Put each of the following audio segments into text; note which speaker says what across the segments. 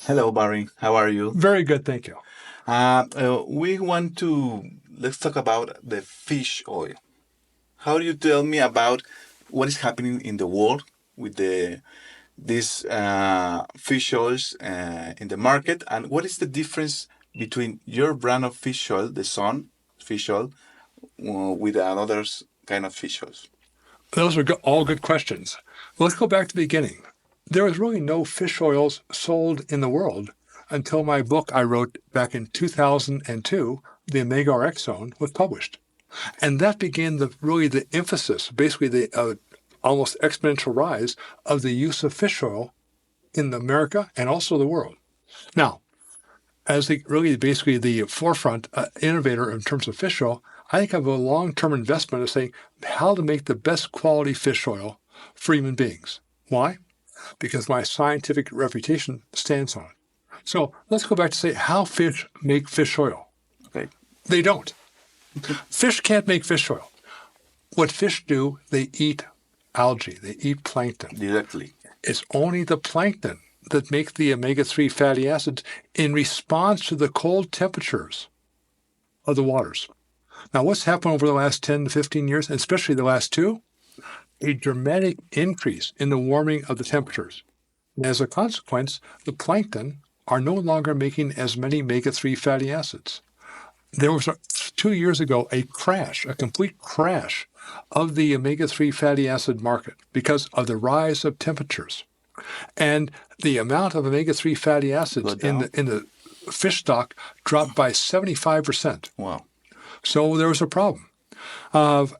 Speaker 1: Hello, Barry. How are you?
Speaker 2: Very good, thank you.
Speaker 1: Let's talk about the fish oil. How do you tell me about what is happening in the world with these fish oils in the market, and what is the difference between your brand of fish oil, the Sun fish oil, with another kind of fish oils?
Speaker 2: Those are all good questions. Let's go back to the beginning. There was really no fish oils sold in the world until my book I wrote back in 2002, The Omega RX Zone, was published. And that began the emphasis, basically the almost exponential rise of the use of fish oil in America and also the world. Now, as basically the forefront innovator in terms of fish oil, I think of a long-term investment of saying how to make the best quality fish oil for human beings. Why? Because my scientific reputation stands on it. So let's go back to say how fish make fish oil.
Speaker 1: Okay,
Speaker 2: They don't. Fish can't make fish oil. What fish do, they eat algae, they eat plankton.
Speaker 1: directly.
Speaker 2: It's only the plankton that make the omega-3 fatty acids in response to the cold temperatures of the waters. Now, what's happened over the last 10 to 15 years, and especially the last two? A dramatic increase in the warming of the temperatures. And as a consequence, the plankton are no longer making as many omega-3 fatty acids. There was 2 years ago a complete crash of the omega-3 fatty acid market because of the rise of temperatures. And the amount of omega-3 fatty acids in the fish stock dropped by 75%.
Speaker 1: Wow.
Speaker 2: So there was a problem. I've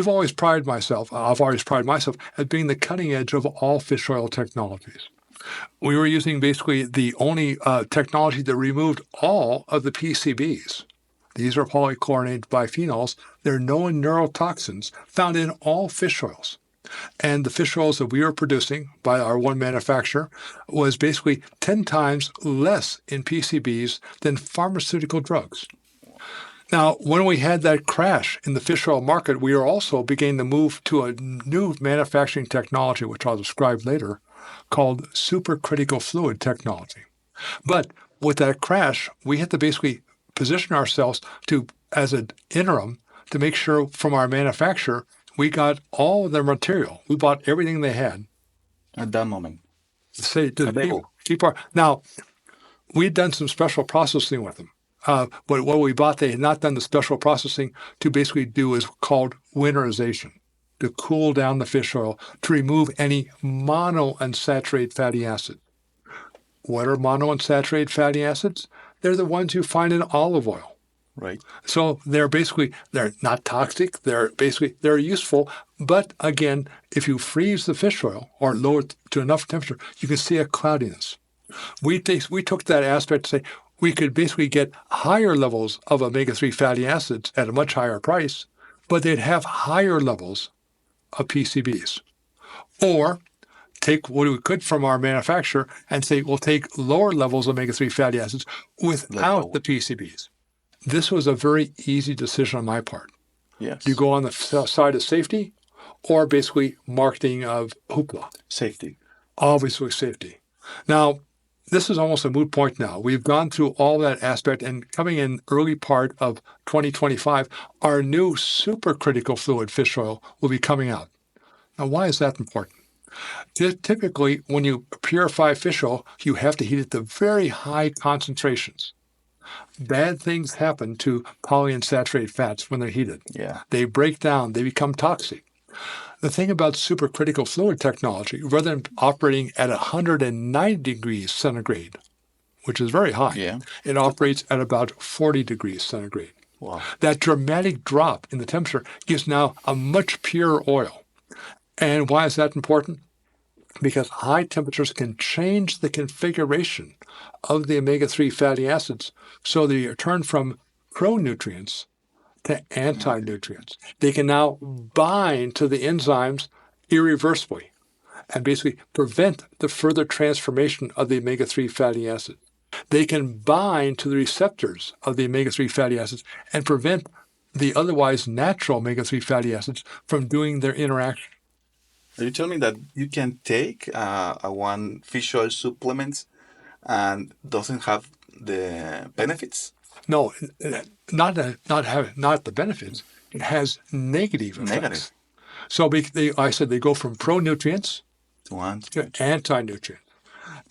Speaker 2: always prided myself at being the cutting edge of all fish oil technologies. We were using basically the only technology that removed all of the PCBs. These are polychlorinated biphenyls. They're known neurotoxins found in all fish oils. And the fish oils that we were producing by our one manufacturer was basically 10 times less in PCBs than pharmaceutical drugs. Now, when we had that crash in the fish oil market, we are also beginning to move to a new manufacturing technology, which I'll describe later, called supercritical fluid technology. But with that crash, we had to basically position ourselves as an interim, to make sure from our manufacturer we got all of their material. We bought everything they had.
Speaker 1: At that moment.
Speaker 2: Now, we'd done some special processing with them. But what we bought, they had not done the special processing to basically do is called winterization, to cool down the fish oil, to remove any monounsaturated fatty acids. What are monounsaturated fatty acids? They're the ones you find in olive oil.
Speaker 1: Right.
Speaker 2: So they're not toxic. They're useful. But again, if you freeze the fish oil or lower it to enough temperature, you can see a cloudiness. We took that aspect to say we could basically get higher levels of omega-3 fatty acids at a much higher price, but they'd have higher levels of PCBs. Or take what we could from our manufacturer and say we'll take lower levels of omega-3 fatty acids without the PCBs. This was a very easy decision on my part.
Speaker 1: Yes.
Speaker 2: You go on the side of safety or basically marketing of hoopla.
Speaker 1: Safety.
Speaker 2: Obviously safety. Now, this is almost a moot point now. We've gone through all that aspect, and coming in early part of 2025, our new supercritical fluid fish oil will be coming out. Now, why is that important? Typically, when you purify fish oil, you have to heat it to very high concentrations. Bad things happen to polyunsaturated fats when they're heated.
Speaker 1: Yeah.
Speaker 2: They break down, they become toxic. The thing about supercritical fluid technology, rather than operating at 190 degrees centigrade, which is very high, it operates at about 40 degrees centigrade.
Speaker 1: Wow.
Speaker 2: That dramatic drop in the temperature gives now a much purer oil. And why is that important? Because high temperatures can change the configuration of the omega-3 fatty acids so they turn from pro-nutrients to anti-nutrients. They can now bind to the enzymes irreversibly and basically prevent the further transformation of the omega-3 fatty acid. They can bind to the receptors of the omega-3 fatty acids and prevent the otherwise natural omega-3 fatty acids from doing their interaction.
Speaker 1: Are you telling me that you can take one fish oil supplement and doesn't have the benefits.
Speaker 2: No, not the benefits. It has negative effects.
Speaker 1: Negative
Speaker 2: So I said they go from pro-nutrients
Speaker 1: to one.
Speaker 2: to anti-nutrients.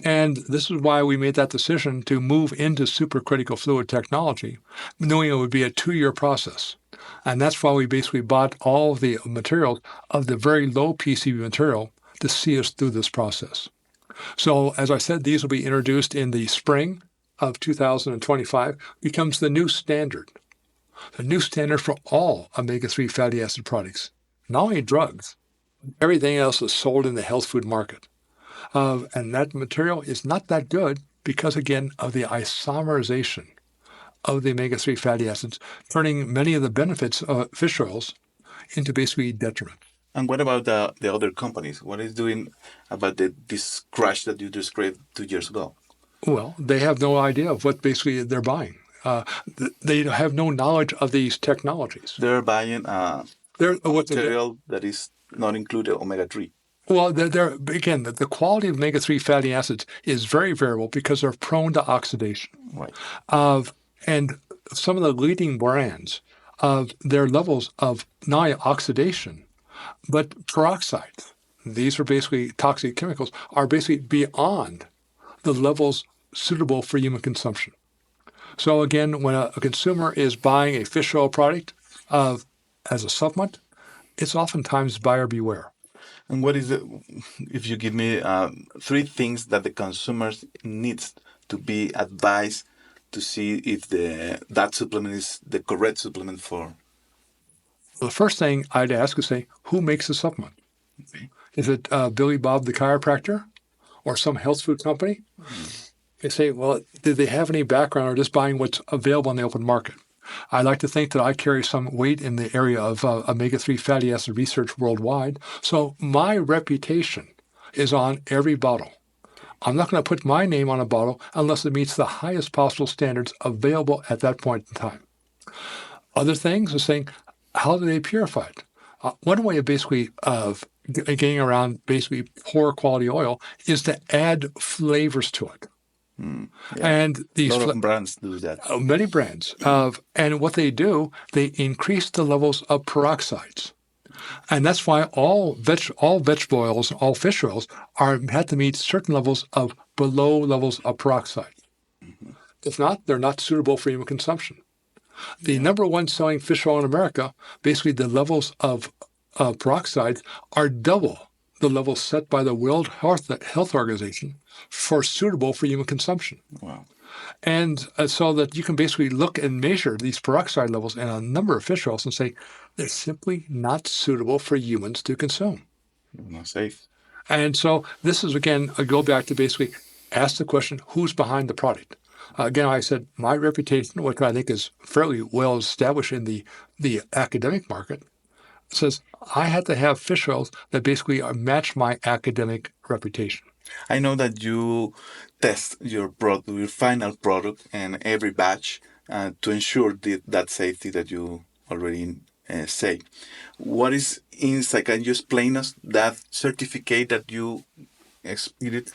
Speaker 2: And this is why we made that decision to move into supercritical fluid technology, knowing it would be a 2-year process. And that's why we basically bought all of the materials of the very low PCB material to see us through this process. So as I said, these will be introduced in the spring of 2025, becomes the new standard. The new standard for all omega-3 fatty acid products. Not only drugs, everything else is sold in the health food market. And that material is not that good because, again, of the isomerization of the omega-3 fatty acids, turning many of the benefits of fish oils into basically detriment.
Speaker 1: And what about the other companies? What is doing about this crash that you described 2 years ago?
Speaker 2: Well, they have no idea of what basically they're buying. They have no knowledge of these technologies.
Speaker 1: They're buying material that is not included omega-3.
Speaker 2: Well, again, the quality of omega-3 fatty acids is very variable because they're prone to oxidation.
Speaker 1: Right.
Speaker 2: And some of the leading brands of their levels of not only oxidation, but peroxides, these are basically toxic chemicals, are basically beyond the levels suitable for human consumption. So again, when a consumer is buying a fish oil product as a supplement, it's oftentimes buyer beware.
Speaker 1: And what is it, if you give me 3 things that the consumers needs to be advised to see if that supplement is the correct supplement for?
Speaker 2: The first thing I'd ask is say, who makes the supplement?
Speaker 1: Okay.
Speaker 2: Is it Billy Bob the chiropractor or some health food company? They say, well, did they have any background or just buying what's available in the open market? I like to think that I carry some weight in the area of omega-3 fatty acid research worldwide. So my reputation is on every bottle. I'm not going to put my name on a bottle unless it meets the highest possible standards available at that point in time. Other things are saying, how do they purify it? One way of basically getting around basically poor quality oil is to add flavors to it.
Speaker 1: Yeah.
Speaker 2: And these
Speaker 1: a lot of brands do that.
Speaker 2: Many brands. And what they do, they increase the levels of peroxides. And that's why all vegetable oils, all fish oils, have to meet certain levels of below levels of peroxide. If not, they're not suitable for human consumption. The number one selling fish oil in America, basically the levels of peroxides are double the levels set by the World Health Organization for suitable for human consumption.
Speaker 1: Wow.
Speaker 2: And so that you can basically look and measure these peroxide levels in a number of fish oils and say they're simply not suitable for humans to consume.
Speaker 1: Not safe.
Speaker 2: And so this is, again, a go back to basically ask the question, who's behind the product? Again, I said my reputation, which I think is fairly well established in the academic market, says I had to have fish oils that basically match my academic reputation.
Speaker 1: I know that you test your product, your final product, and every batch to ensure that safety that you already say. What is inside? Can you explain us that certificate that you expeded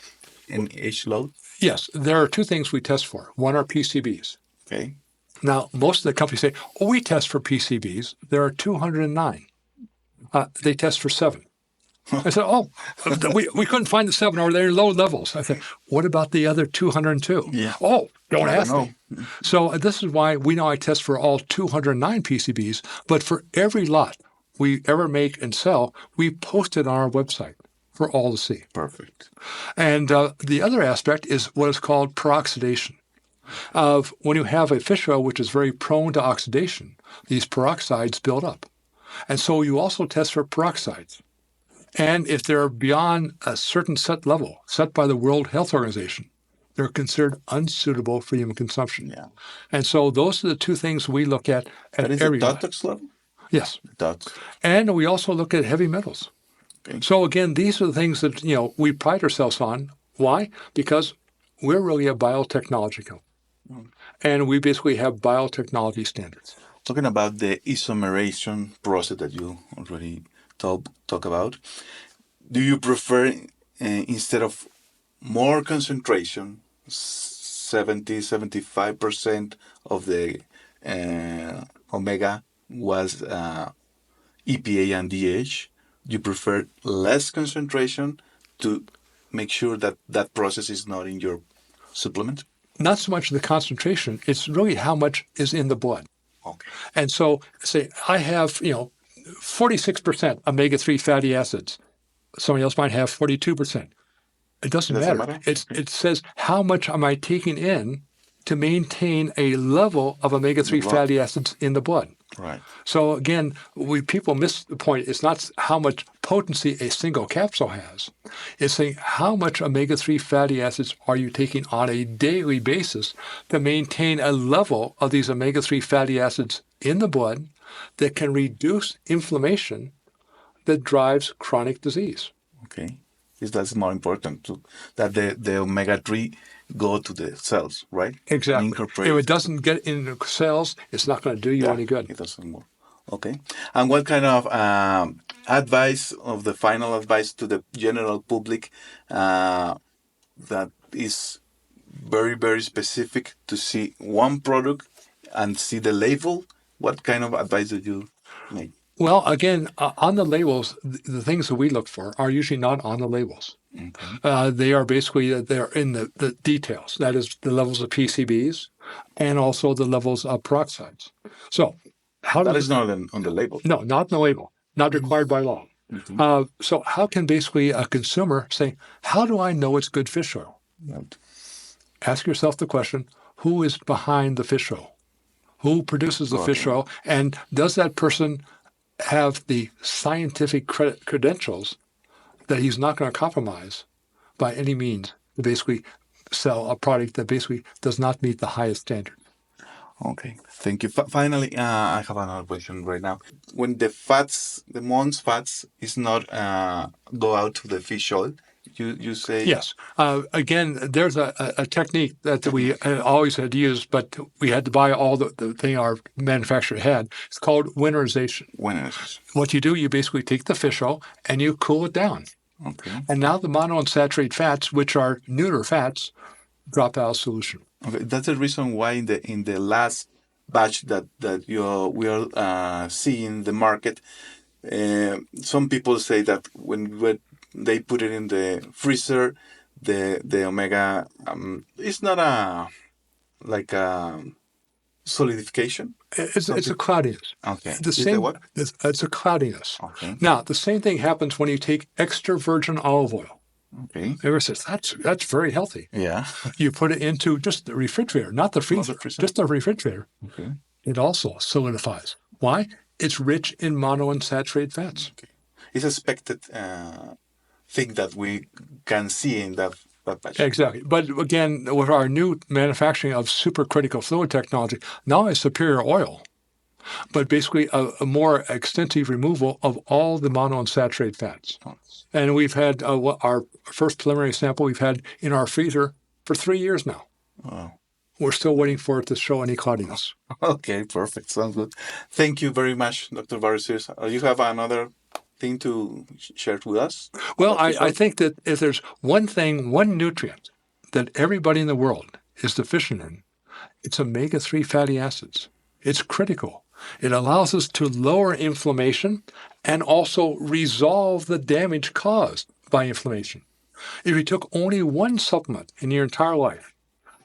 Speaker 1: in each load?
Speaker 2: Yes, there are 2 things we test for. One are PCBs.
Speaker 1: Okay.
Speaker 2: Now, most of the companies say, oh, we test for PCBs. There are 209. They test for 7. I said, oh, we couldn't find the 7, or they're low levels. I said, what about the other 202?
Speaker 1: Yeah.
Speaker 2: Oh, don't ask
Speaker 1: know.
Speaker 2: me. So this is why we know I test for all 209 PCBs, but for every lot we ever make and sell, we post it on our website for all to see.
Speaker 1: Perfect.
Speaker 2: And the other aspect is what is called peroxidation. Of when you have a fish oil which is very prone to oxidation, these peroxides build up. And so you also test for peroxides. And if they're beyond a certain set level, set by the World Health Organization, they're considered unsuitable for human consumption.
Speaker 1: Yeah.
Speaker 2: And so those are the 2 things we look at
Speaker 1: That is
Speaker 2: every
Speaker 1: the tox level?
Speaker 2: Yes.
Speaker 1: Tox.
Speaker 2: And we also look at heavy metals.
Speaker 1: Okay.
Speaker 2: So again, these are the things that we pride ourselves on. Why? Because we're really a biotechnology company. And we basically have biotechnology standards.
Speaker 1: Talking about the isomerization process that you already talk about, do you prefer instead of more concentration 75% of the omega was EPA and DH. You prefer less concentration to make sure that that process is not in your supplement?
Speaker 2: Not so much the concentration, it's really how much is in the blood.
Speaker 1: Okay.
Speaker 2: And so, say, I have, 46% omega-3 fatty acids. Somebody else might have 42%. It doesn't
Speaker 1: Doesn't
Speaker 2: matter.
Speaker 1: matter?
Speaker 2: It says how much am I taking in to maintain a level of omega-3
Speaker 1: blood.
Speaker 2: fatty acids in the blood.
Speaker 1: Right.
Speaker 2: So again, people miss the point. It's not how much potency a single capsule has. It's saying how much omega-3 fatty acids are you taking on a daily basis to maintain a level of these omega-3 fatty acids in the blood that can reduce inflammation that drives chronic disease.
Speaker 1: Okay. That's more important that the omega-3 go to the cells, right?
Speaker 2: Exactly.
Speaker 1: Incorporate.
Speaker 2: If it doesn't get into cells, it's not going to do you any good.
Speaker 1: It doesn't work. Okay. And what kind of the final advice to the general public that is very, very specific to see one product and see the label? What kind of advice do you make?
Speaker 2: Well, again, on the labels, the things that we look for are usually not on the labels.
Speaker 1: Okay.
Speaker 2: They are basically they're in the details. That is the levels of PCBs and also the levels of peroxides. So
Speaker 1: that is not on the label.
Speaker 2: No, not in the label. Not required by law.
Speaker 1: Mm-hmm.
Speaker 2: So how can basically a consumer say, how do I know it's good fish oil?
Speaker 1: Right.
Speaker 2: Ask yourself the question, who is behind the fish oil? Who produces the fish oil? And does that person have the scientific credentials that he's not going to compromise by any means to basically sell a product that basically does not meet the highest standard?
Speaker 1: Okay, thank you. Finally, I have another question right now. When the Mons fats is not go out to the fish oil, you say
Speaker 2: yes. Again, there's a technique that we always had used, but we had to buy all the thing our manufacturer had. It's called winterization.
Speaker 1: Winterization.
Speaker 2: What you do, you basically take the fish oil and you cool it down.
Speaker 1: Okay.
Speaker 2: And now the monounsaturated fats, which are neuter fats, drop out of solution.
Speaker 1: Okay, that's the reason why in the last batch that we are seeing the market, some people say that when they put it in the freezer, the omega it's not a solidification.
Speaker 2: It's a cloudiness.
Speaker 1: Okay.
Speaker 2: What? It's a cloudiness.
Speaker 1: Okay.
Speaker 2: Now the same thing happens when you take extra virgin olive oil.
Speaker 1: Okay.
Speaker 2: Everyone says that's very healthy.
Speaker 1: Yeah.
Speaker 2: You put it into just the refrigerator, not the freezer, just the refrigerator.
Speaker 1: Okay.
Speaker 2: It also solidifies. Why? It's rich in monounsaturated fats.
Speaker 1: Okay. It's expected thing that we can see in that batch.
Speaker 2: Exactly. But again, with our new manufacturing of supercritical fluid technology, not only superior oil, but basically a more extensive removal of all the monounsaturated fats. And we've had our first preliminary sample we've had in our freezer for 3 years now.
Speaker 1: Wow.
Speaker 2: We're still waiting for it to show any cloudiness.
Speaker 1: Okay, perfect. Sounds good. Thank you very much, Dr. Sears. You have another thing to share with us?
Speaker 2: Well, I think that if there's one nutrient that everybody in the world is deficient in, it's omega-3 fatty acids. It's critical. It allows us to lower inflammation and also resolve the damage caused by inflammation. If you took only one supplement in your entire life,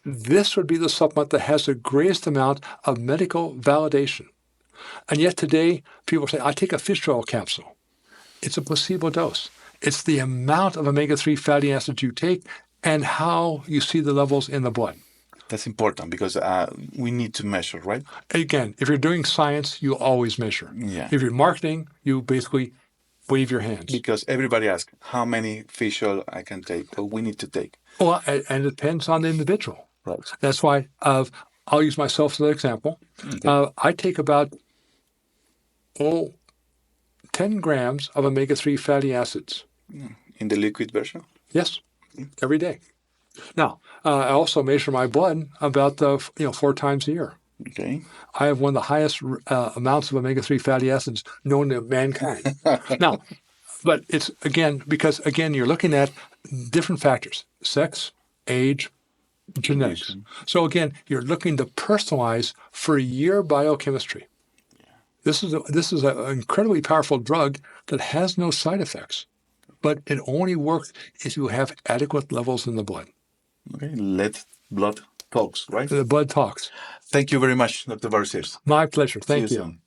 Speaker 2: this would be the supplement that has the greatest amount of medical validation. And yet today, people say, I take a fish oil capsule. It's a placebo dose. It's the amount of omega-3 fatty acids you take and how you see the levels in the blood.
Speaker 1: That's important because we need to measure, right?
Speaker 2: Again, if you're doing science, you always measure.
Speaker 1: Yeah.
Speaker 2: If you're marketing, you basically wave your hands.
Speaker 1: Because everybody asks how many fish oil I can take or we need to take.
Speaker 2: Well, and it depends on the individual.
Speaker 1: Right.
Speaker 2: That's why I'll use myself as an example. Okay. I take about 10 grams of omega-3 fatty acids.
Speaker 1: In the liquid version?
Speaker 2: Yes, every day. Now, I also measure my blood about 4 times a year.
Speaker 1: Okay.
Speaker 2: I have one of the highest amounts of omega-3 fatty acids known to mankind. Now, but it's because you're looking at different factors: sex, age, genetics.
Speaker 1: condition.
Speaker 2: So again, you're looking to personalize for your biochemistry. This is an incredibly powerful drug that has no side effects, but it only works if you have adequate levels in the blood.
Speaker 1: Okay, let blood talks, right?
Speaker 2: The blood talks.
Speaker 1: Thank you very much, Dr. Sears.
Speaker 2: My pleasure.
Speaker 1: See you
Speaker 2: Thank you.
Speaker 1: soon.